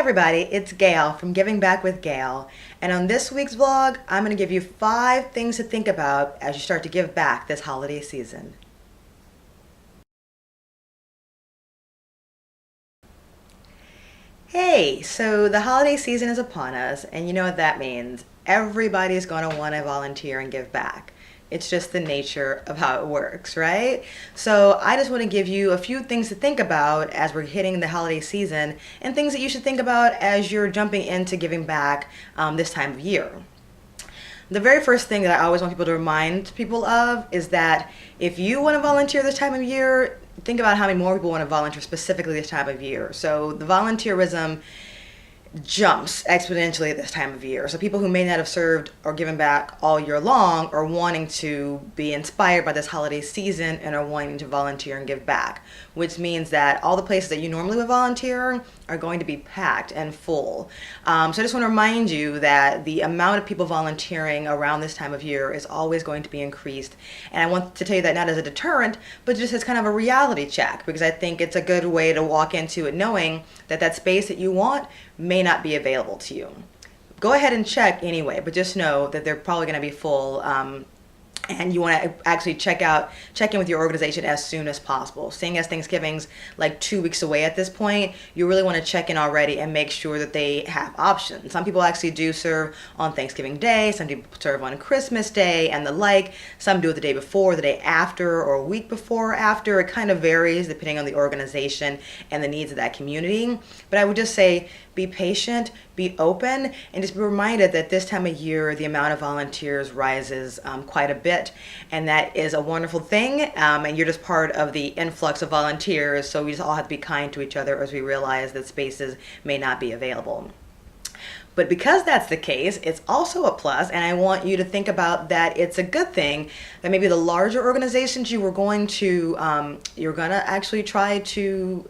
everybody, it's Gail from Giving Back with Gail, and on this week's vlog, I'm going to give you 5 things to think about as you start to give back this holiday season. Hey, so the holiday season is upon us, and you know what that means. Everybody's going to want to volunteer and give back. It's just the nature of how it works, right? So I just want to give you a few things to think about as we're hitting the holiday season and things that you should think about as you're jumping into giving back this time of year. The very first thing that I always want people to remind people of is that if you want to volunteer this time of year, think about how many more people want to volunteer specifically this time of year. So the volunteerism jumps exponentially at this time of year. So people who may not have served or given back all year long are wanting to be inspired by this holiday season and are wanting to volunteer and give back, which means that all the places that you normally would volunteer are going to be packed and full. So I just want to remind you that the amount of people volunteering around this time of year is always going to be increased. And I want to tell you that not as a deterrent, but just as kind of a reality check, because I think it's a good way to walk into it knowing that that space that you want may not be available to you. Go ahead and check anyway, but just know that they're probably going to be full. And you want to actually check in with your organization as soon as possible. Seeing as Thanksgiving's like 2 weeks away at this point, you really want to check in already and make sure that they have options. Some people actually do serve on Thanksgiving Day, some people serve on Christmas Day and the like. Some do it the day before, the day after, or a week before or after. It kind of varies depending on the organization and the needs of that community. But I would just say, be patient, be open, and just be reminded that this time of year, the amount of volunteers rises quite a bit, and that is a wonderful thing, and you're just part of the influx of volunteers, so we just all have to be kind to each other as we realize that spaces may not be available. But because that's the case, it's also a plus, and I want you to think about that it's a good thing that maybe the larger organizations you're going to actually try to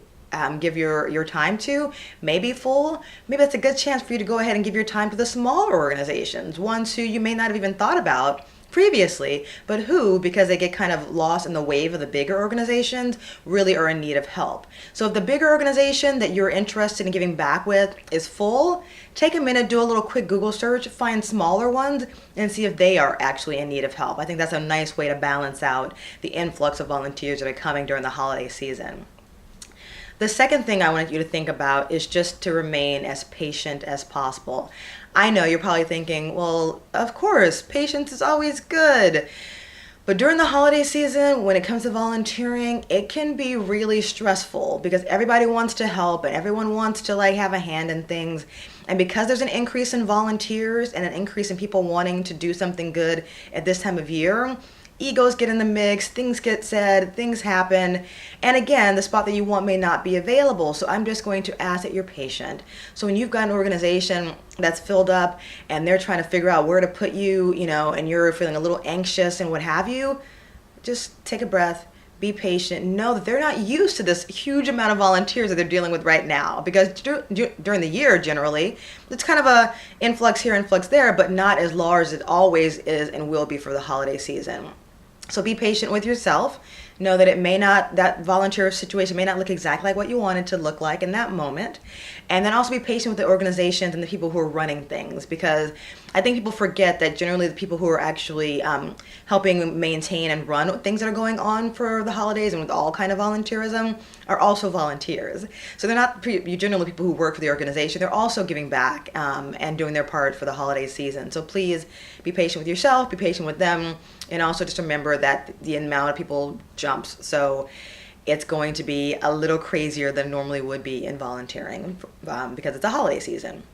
give your time to may be full. Maybe that's a good chance for you to go ahead and give your time to the smaller organizations, ones who you may not have even thought about previously, but who, because they get kind of lost in the wave of the bigger organizations, really are in need of help. So if the bigger organization that you're interested in giving back with is full, take a minute, do a little quick Google search, find smaller ones, and see if they are actually in need of help. I think that's a nice way to balance out the influx of volunteers that are coming during the holiday season. The second thing I want you to think about is just to remain as patient as possible. I know you're probably thinking, well, of course, patience is always good. But during the holiday season, when it comes to volunteering, it can be really stressful because everybody wants to help and everyone wants to have a hand in things. And because there's an increase in volunteers and an increase in people wanting to do something good at this time of year, egos get in the mix, things get said, things happen, and again, the spot that you want may not be available. So I'm just going to ask that you're patient. So when you've got an organization that's filled up and they're trying to figure out where to put you, and you're feeling a little anxious and what have you, just take a breath, be patient, know that they're not used to this huge amount of volunteers that they're dealing with right now, because during the year, generally, it's kind of a influx here, influx there, but not as large as it always is and will be for the holiday season. So be patient with yourself. Know that that volunteer situation may not look exactly like what you want it to look like in that moment. And then also be patient with the organizations and the people who are running things, because I think people forget that generally the people who are actually helping maintain and run things that are going on for the holidays and with all kind of volunteerism are also volunteers. So they're not generally people who work for the organization. They're also giving back and doing their part for the holiday season. So please be patient with yourself, be patient with them, and also just remember that the amount of people jumps. So it's going to be a little crazier than normally would be in volunteering because it's a holiday season.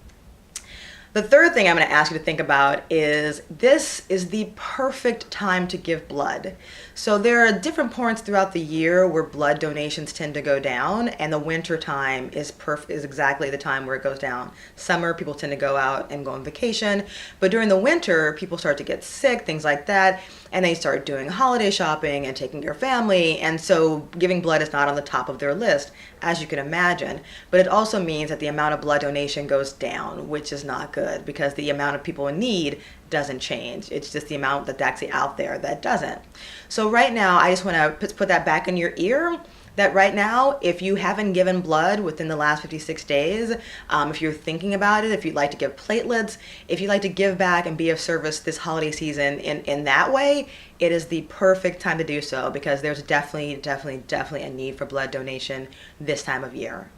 The third thing I'm going to ask you to think about is this is the perfect time to give blood. So there are different points throughout the year where blood donations tend to go down, and the winter time is exactly the time where it goes down. Summer, people tend to go out and go on vacation, but during the winter, people start to get sick, things like that, and they start doing holiday shopping and taking care of family, and so giving blood is not on the top of their list, as you can imagine. But it also means that the amount of blood donation goes down, which is not good, because the amount of people in need doesn't change. It's just the amount that's actually out there that doesn't. So right now, I just want to put that back in your ear, that right now, if you haven't given blood within the last 56 days, if you're thinking about it, if you'd like to give platelets, if you'd like to give back and be of service this holiday season in that way, it is the perfect time to do so, because there's definitely a need for blood donation this time of year.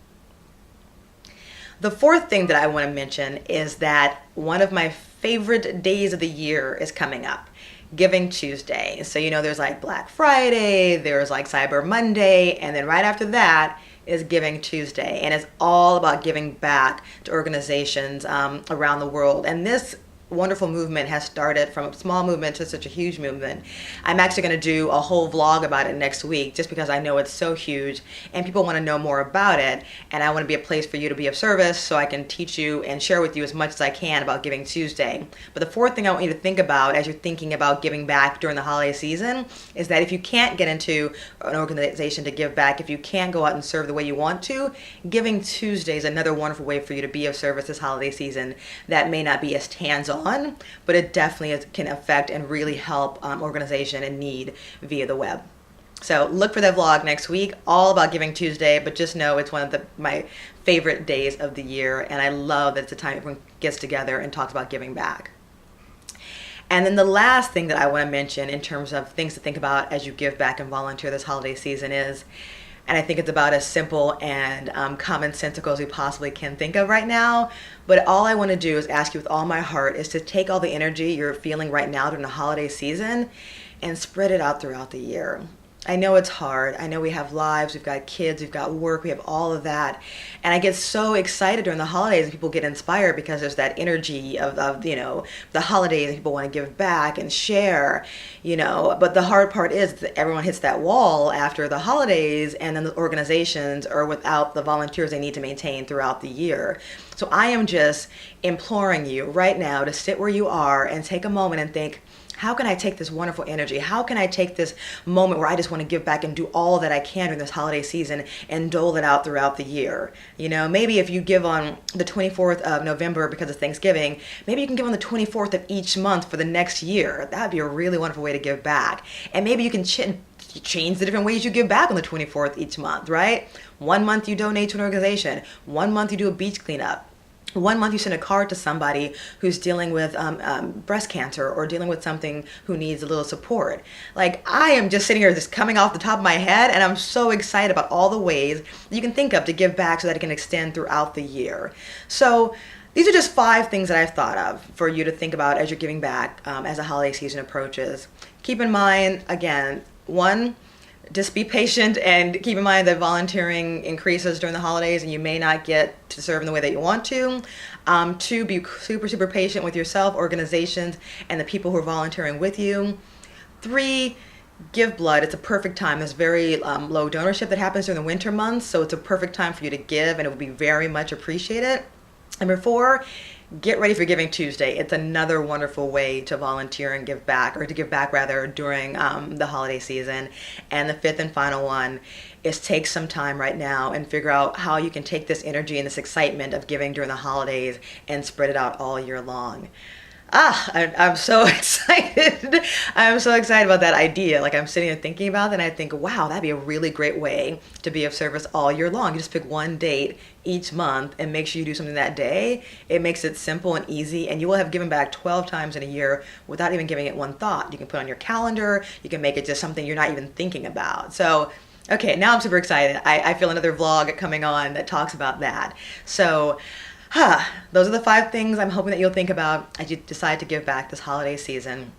The fourth thing that I want to mention is that one of my favorite days of the year is coming up. Giving Tuesday. So, there's like Black Friday, there's like Cyber Monday, and then right after that is Giving Tuesday. And it's all about giving back to organizations around the world. And this wonderful movement has started from a small movement to such a huge movement. I'm actually going to do a whole vlog about it next week, just because I know it's so huge and people want to know more about it, and I want to be a place for you to be of service so I can teach you and share with you as much as I can about Giving Tuesday. But the fourth thing I want you to think about as you're thinking about giving back during the holiday season is that if you can't get into an organization to give back, if you can't go out and serve the way you want to, Giving Tuesday is another wonderful way for you to be of service this holiday season that may not be as hands-on, but it definitely can affect and really help organization in need via the web. So look for that vlog next week, all about Giving Tuesday, but just know it's one of my favorite days of the year, and I love that it's a time everyone gets together and talks about giving back. And then the last thing that I want to mention in terms of things to think about as you give back and volunteer this holiday season is, and I think it's about as simple and commonsensical as we possibly can think of right now. But all I want to do is ask you with all my heart is to take all the energy you're feeling right now during the holiday season and spread it out throughout the year. I know it's hard. I know we have lives, we've got kids, we've got work, we have all of that. And I get so excited during the holidays and people get inspired because there's that energy of the holidays and people want to give back and share, But the hard part is that everyone hits that wall after the holidays, and then the organizations are without the volunteers they need to maintain throughout the year. So I am just imploring you right now to sit where you are and take a moment and think, how can I take this wonderful energy? How can I take this moment where I just want to give back and do all that I can during this holiday season and dole it out throughout the year? Maybe if you give on the 24th of November because of Thanksgiving, maybe you can give on the 24th of each month for the next year. That would be a really wonderful way to give back. And maybe you can change the different ways you give back on the 24th each month, right? 1 month you donate to an organization. 1 month you do a beach cleanup. 1 month you send a card to somebody who's dealing with breast cancer or dealing with something who needs a little support. Like, I am just sitting here just coming off the top of my head, and I'm so excited about all the ways you can think of to give back so that it can extend throughout the year. So these are just 5 things that I've thought of for you to think about as you're giving back as the holiday season approaches. Keep in mind, again, 1, just be patient and keep in mind that volunteering increases during the holidays and you may not get to serve in the way that you want to. 2, be super patient with yourself, organizations, and the people who are volunteering with you. 3, give blood. It's a perfect time. There's very low donorship that happens during the winter months, so it's a perfect time for you to give, and it will be very much appreciated. Number 4, get ready for Giving Tuesday. It's another wonderful way to volunteer and give back, or to give back rather, during the holiday season. And the 5th and final one is take some time right now and figure out how you can take this energy and this excitement of giving during the holidays and spread it out all year long. I'm so excited. I'm so excited about that idea. Like, I'm sitting and thinking about it, and I think, wow, that'd be a really great way to be of service all year long. You just pick one date each month and make sure you do something that day. It makes it simple and easy, and you will have given back 12 times in a year without even giving it one thought. You can put it on your calendar. You can make it just something you're not even thinking about. So, okay, now I'm super excited. I feel another vlog coming on that talks about that. So, those are the 5 things I'm hoping that you'll think about as you decide to give back this holiday season.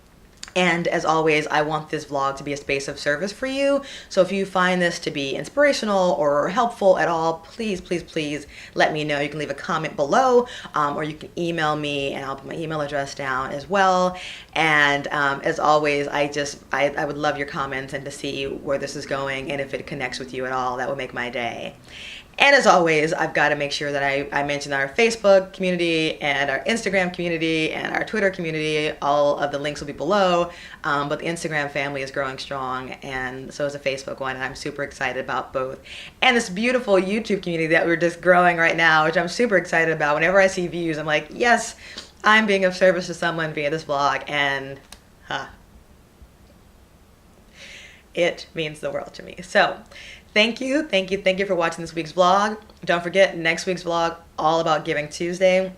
And as always, I want this vlog to be a space of service for you. So if you find this to be inspirational or helpful at all, please let me know. You can leave a comment below, or you can email me, and I'll put my email address down as well. And as always, I would love your comments and to see where this is going, and if it connects with you at all. That would make my day. And as always, I've got to make sure that I mention our Facebook community and our Instagram community and our Twitter community. All of the links will be below, but the Instagram family is growing strong, and so is the Facebook one, and I'm super excited about both. And this beautiful YouTube community that we're just growing right now, which I'm super excited about. Whenever I see views, I'm like, yes, I'm being of service to someone via this vlog, and It means the world to me. So thank you, thank you, thank you for watching this week's vlog. Don't forget, next week's vlog, all about Giving Tuesday.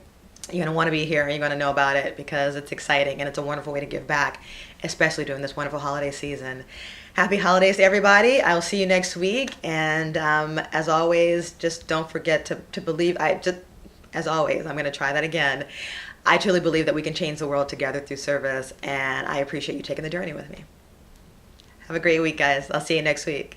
You're going to want to be here and you're going to know about it because it's exciting and it's a wonderful way to give back, especially during this wonderful holiday season. Happy holidays to everybody. I will see you next week. And as always, just don't forget to believe. As always, I'm going to try that again. I truly believe that we can change the world together through service, and I appreciate you taking the journey with me. Have a great week, guys. I'll see you next week.